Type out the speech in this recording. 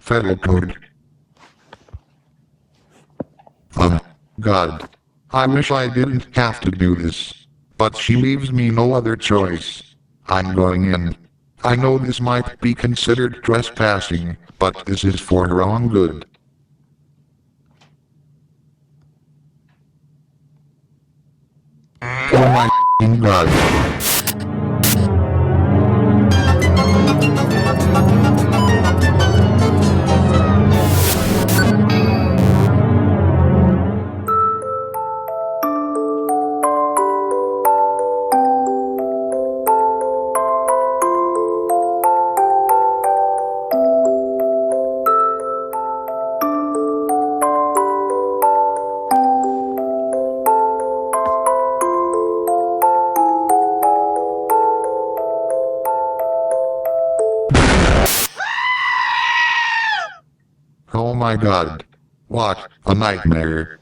Federal code. God. I wish I didn't have to do this. But she leaves me no other choice. I'm going in. I know this might be considered trespassing, but this is for her own good. Oh my God. Oh my God. What a nightmare.